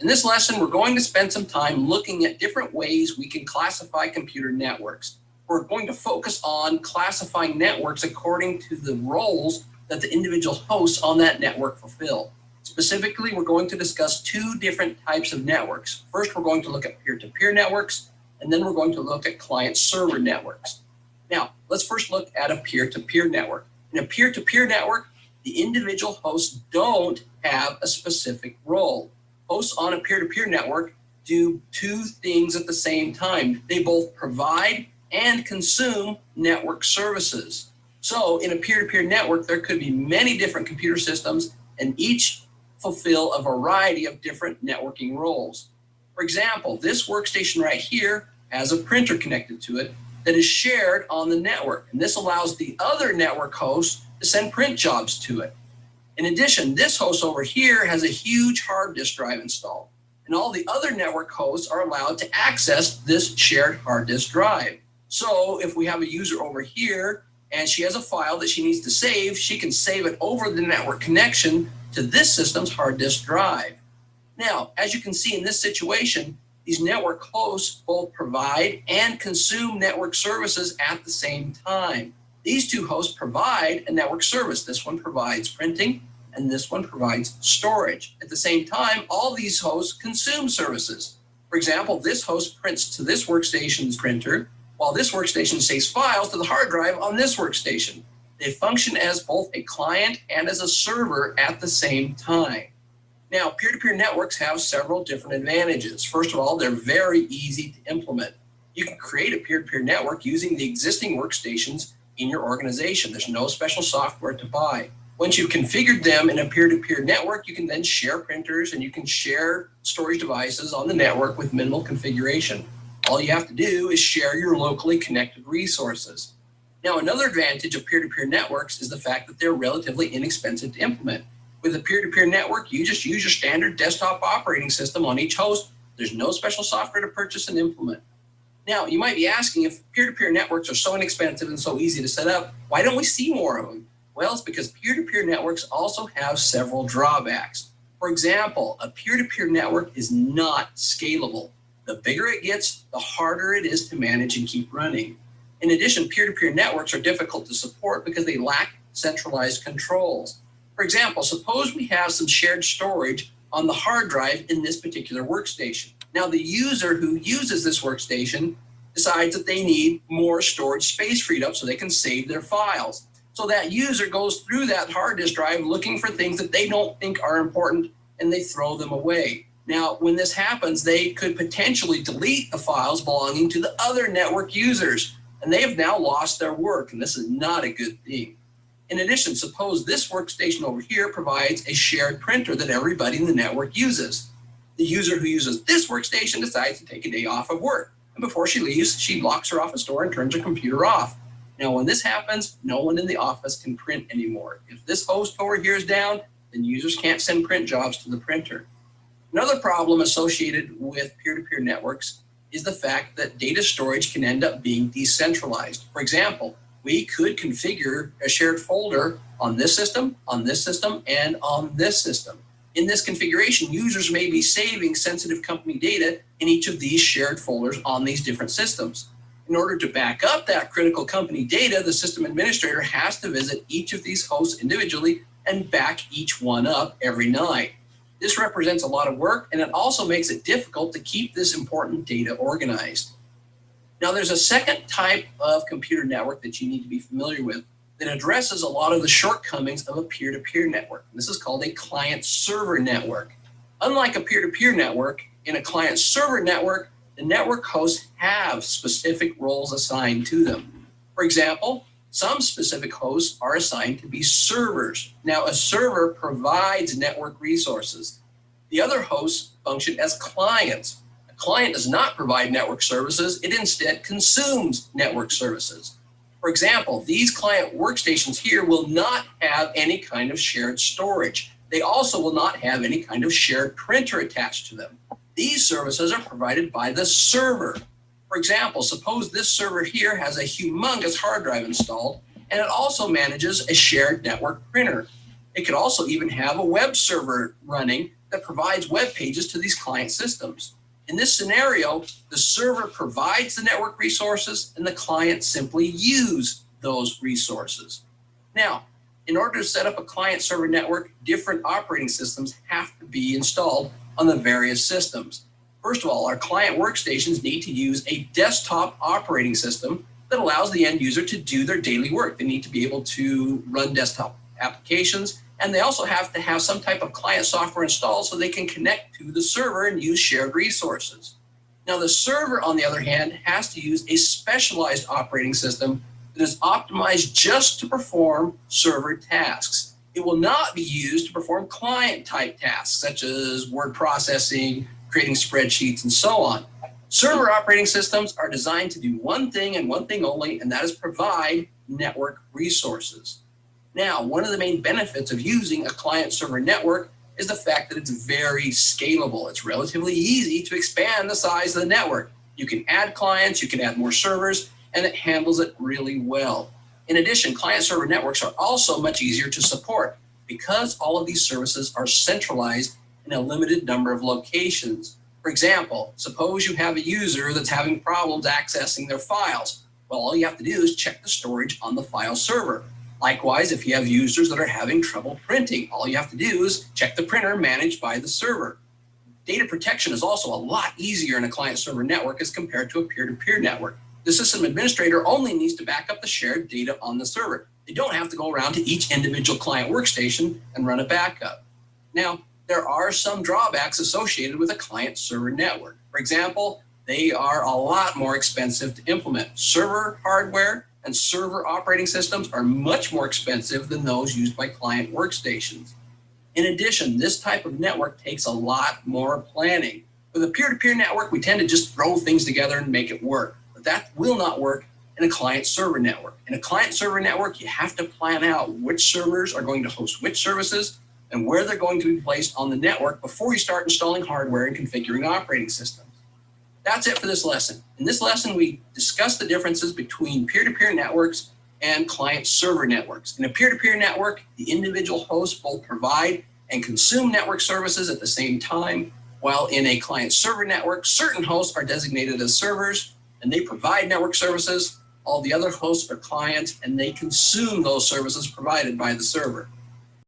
In this lesson, we're going to spend some time looking at different ways we can classify computer networks. We're going to focus on classifying networks according to the roles that the individual hosts on that network fulfill. Specifically, we're going to discuss two different types of networks. First, we're going to look at peer-to-peer networks, and then we're going to look at client-server networks. Now, let's first look at a peer-to-peer network. In a peer-to-peer network, the individual hosts don't have a specific role. Hosts on a peer-to-peer network do two things at the same time. They both provide and consume network services. So in a peer-to-peer network, there could be many different computer systems, and each fulfill a variety of different networking roles. For example, this workstation right here has a printer connected to it that is shared on the network, and this allows the other network hosts to send print jobs to it. In addition, this host over here has a huge hard disk drive installed, and all the other network hosts are allowed to access this shared hard disk drive. So if we have a user over here and she has a file that she needs to save, she can save it over the network connection to this system's hard disk drive. Now, as you can see in this situation, these network hosts both provide and consume network services at the same time. These two hosts provide a network service. This one provides printing, and this one provides storage. At the same time, all these hosts consume services. For example, this host prints to this workstation's printer, while this workstation saves files to the hard drive on this workstation. They function as both a client and as a server at the same time. Now, peer-to-peer networks have several different advantages. First of all, they're very easy to implement. You can create a peer-to-peer network using the existing workstations in your organization. There's no special software to buy. Once you've configured them in a peer-to-peer network, you can then share printers and you can share storage devices on the network with minimal configuration. All you have to do is share your locally connected resources. Now, another advantage of peer-to-peer networks is the fact that they're relatively inexpensive to implement. With a peer-to-peer network, you just use your standard desktop operating system on each host. There's no special software to purchase and implement. Now, you might be asking, if peer-to-peer networks are so inexpensive and so easy to set up, why don't we see more of them? Well, it's because peer-to-peer networks also have several drawbacks. For example, a peer-to-peer network is not scalable. The bigger it gets, the harder it is to manage and keep running. In addition, peer-to-peer networks are difficult to support because they lack centralized controls. For example, suppose we have some shared storage on the hard drive in this particular workstation. Now, the user who uses this workstation decides that they need more storage space freed up so they can save their files. So that user goes through that hard disk drive looking for things that they don't think are important, and they throw them away. Now, when this happens, they could potentially delete the files belonging to the other network users, and they have now lost their work, and this is not a good thing. In addition, suppose this workstation over here provides a shared printer that everybody in the network uses. The user who uses this workstation decides to take a day off of work, and before she leaves, she locks her office door and turns her computer off. Now, when this happens, no one in the office can print anymore. If this host over here is down, then users can't send print jobs to the printer. Another problem associated with peer-to-peer networks is the fact that data storage can end up being decentralized. For example, we could configure a shared folder on this system, and on this system. In this configuration, users may be saving sensitive company data in each of these shared folders on these different systems. In order to back up that critical company data, the system administrator has to visit each of these hosts individually and back each one up every night. This represents a lot of work, and it also makes it difficult to keep this important data organized. Now, there's a second type of computer network that you need to be familiar with that addresses a lot of the shortcomings of a peer-to-peer network. This is called a client-server network. Unlike a peer-to-peer network, in a client-server network, the network hosts have specific roles assigned to them. For example, some specific hosts are assigned to be servers. Now, a server provides network resources. The other hosts function as clients. A client does not provide network services. It instead consumes network services. For example, these client workstations here will not have any kind of shared storage. They also will not have any kind of shared printer attached to them. These services are provided by the server. For example, suppose this server here has a humongous hard drive installed, and it also manages a shared network printer. It could also even have a web server running that provides web pages to these client systems. In this scenario, the server provides the network resources and the client simply use those resources. Now, in order to set up a client server network, different operating systems have to be installed on the various systems. First of all, our client workstations need to use a desktop operating system that allows the end user to do their daily work. They need to be able to run desktop applications, and they also have to have some type of client software installed so they can connect to the server and use shared resources. Now, the server, on the other hand, has to use a specialized operating system that is optimized just to perform server tasks. It will not be used to perform client-type tasks, such as word processing, creating spreadsheets, and so on. Server operating systems are designed to do one thing and one thing only, and that is provide network resources. Now, one of the main benefits of using a client-server network is the fact that it's very scalable. It's relatively easy to expand the size of the network. You can add clients, you can add more servers, and it handles it really well. In addition, client-server networks are also much easier to support because all of these services are centralized in a limited number of locations. For example, suppose you have a user that's having problems accessing their files. Well, all you have to do is check the storage on the file server. Likewise, if you have users that are having trouble printing, all you have to do is check the printer managed by the server. Data protection is also a lot easier in a client-server network as compared to a peer-to-peer network. The system administrator only needs to back up the shared data on the server. They don't have to go around to each individual client workstation and run a backup. Now, there are some drawbacks associated with a client-server network. For example, they are a lot more expensive to implement. Server hardware and server operating systems are much more expensive than those used by client workstations. In addition, this type of network takes a lot more planning. With a peer-to-peer network, we tend to just throw things together and make it work. But that will not work in a client-server network. In a client-server network, you have to plan out which servers are going to host which services and where they're going to be placed on the network before you start installing hardware and configuring operating systems. That's it for this lesson. In this lesson, we discussed the differences between peer-to-peer networks and client-server networks. In a peer-to-peer network, the individual hosts both provide and consume network services at the same time, while in a client-server network, certain hosts are designated as servers and they provide network services. All the other hosts are clients and they consume those services provided by the server.